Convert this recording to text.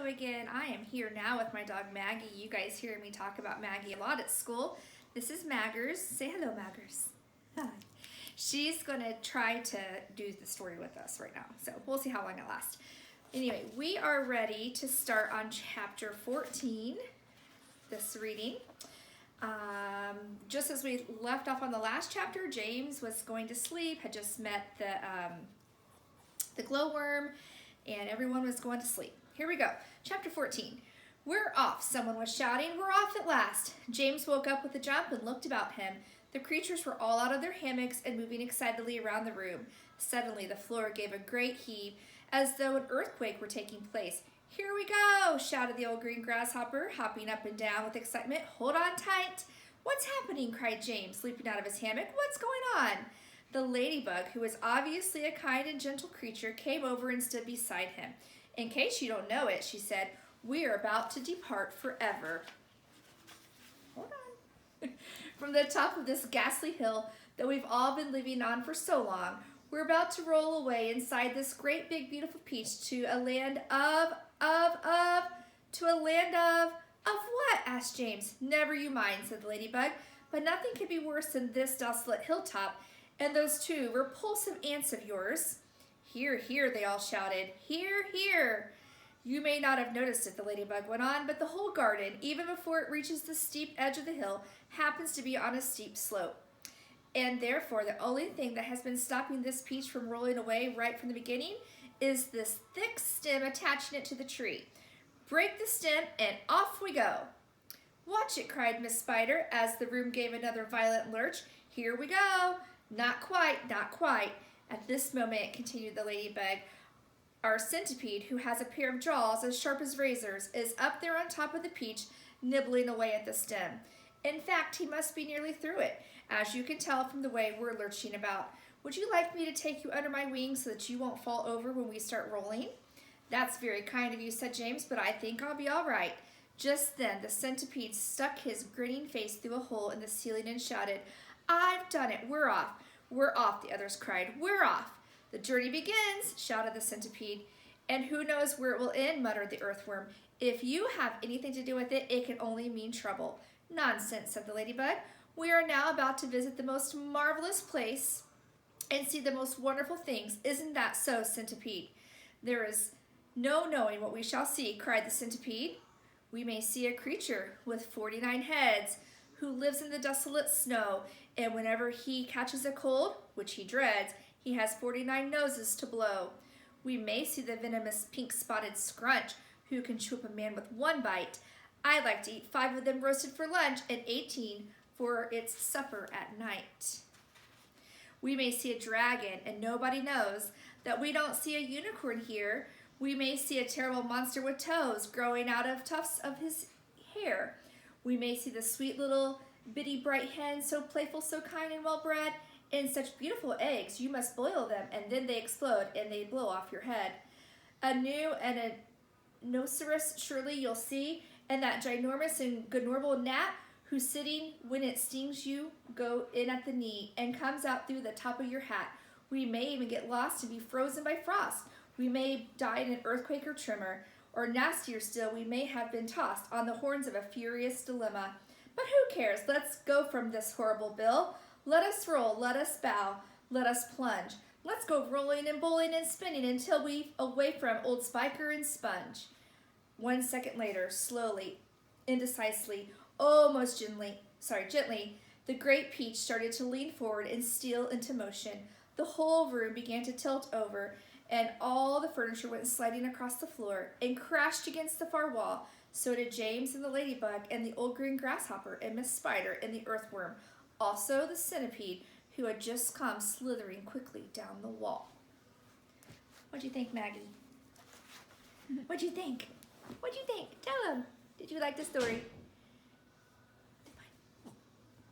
again. I am here now with my dog Maggie. You guys hear me talk about Maggie a lot at school. This is Maggers. Say hello, Maggers. Hi. She's going to try to do the story with us right now, so we'll see how long it lasts. Anyway, we are ready to start on chapter 14, this reading. Just as we left off on the last chapter, James was going to sleep, had just met the glowworm, and everyone was going to sleep. Here we go. Chapter 14. We're off, someone was shouting. We're off at last. James woke up with a jump and looked about him. The creatures were all out of their hammocks and moving excitedly around the room. Suddenly, the floor gave a great heave, as though an earthquake were taking place. Here we go, shouted the old green grasshopper, hopping up and down with excitement. Hold on tight. What's happening? Cried James, leaping out of his hammock. What's going on? The ladybug, who was obviously a kind and gentle creature, came over and stood beside him. In case you don't know it, she said, we are about to depart forever. Hold on. From the top of this ghastly hill that we've all been living on for so long, we're about to roll away inside this great big beautiful peach to a land of what? Asked James. Never you mind, said the ladybug, but nothing could be worse than this desolate hilltop and those two repulsive aunts of yours. Hear, hear, they all shouted. Hear, hear. You may not have noticed it, the ladybug went on, but the whole garden, even before it reaches the steep edge of the hill, happens to be on a steep slope. And therefore, the only thing that has been stopping this peach from rolling away right from the beginning is this thick stem attaching it to the tree. Break the stem and off we go. Watch it, cried Miss Spider as the room gave another violent lurch. Here we go. Not quite, not quite. At this moment, continued the ladybug, our centipede, who has a pair of jaws as sharp as razors, is up there on top of the peach, nibbling away at the stem. In fact, he must be nearly through it, as you can tell from the way we're lurching about. Would you like me to take you under my wings so that you won't fall over when we start rolling? That's very kind of you, said James, but I think I'll be all right. Just then, the centipede stuck his grinning face through a hole in the ceiling and shouted, I've done it. We're off. We're off, the others cried. We're off. The journey begins, shouted the centipede. And who knows where it will end, muttered the earthworm. If you have anything to do with it, it can only mean trouble. Nonsense, said the ladybug. We are now about to visit the most marvelous place and see the most wonderful things. Isn't that so, centipede? There is no knowing what we shall see, cried the centipede. We may see a creature with 49 heads who lives in the desolate snow, and whenever he catches a cold, which he dreads, he has 49 noses to blow. We may see the venomous pink-spotted scrunch who can chew up a man with one bite. I like to eat 5 of them roasted for lunch and 18 for its supper at night. We may see a dragon, and nobody knows that we don't see a unicorn here. We may see a terrible monster with toes growing out of tufts of his hair. We may see the sweet little bitty bright hen, so playful, so kind and well-bred, and such beautiful eggs. You must boil them, and then they explode, and they blow off your head. A new and a rhinoceros surely you'll see, and that ginormous and adorable gnat who's sitting when it stings you, go in at the knee, and comes out through the top of your hat. We may even get lost and be frozen by frost. We may die in an earthquake or tremor, or nastier still, we may have been tossed on the horns of a furious dilemma. But who cares? Let's go from this horrible bill. Let us roll, let us bow, let us plunge. Let's go rolling and bowling and spinning until we're away from old Spiker and Sponge. 1 second later, slowly, indecisively, almost gently, the great peach started to lean forward and steal into motion. The whole room began to tilt over, and all the furniture went sliding across the floor and crashed against the far wall. So did James and the ladybug and the old green grasshopper and Miss Spider and the earthworm. Also the centipede, who had just come slithering quickly down the wall. What'd you think, Maggie? What'd you think? What'd you think? Tell them. Did you like the story?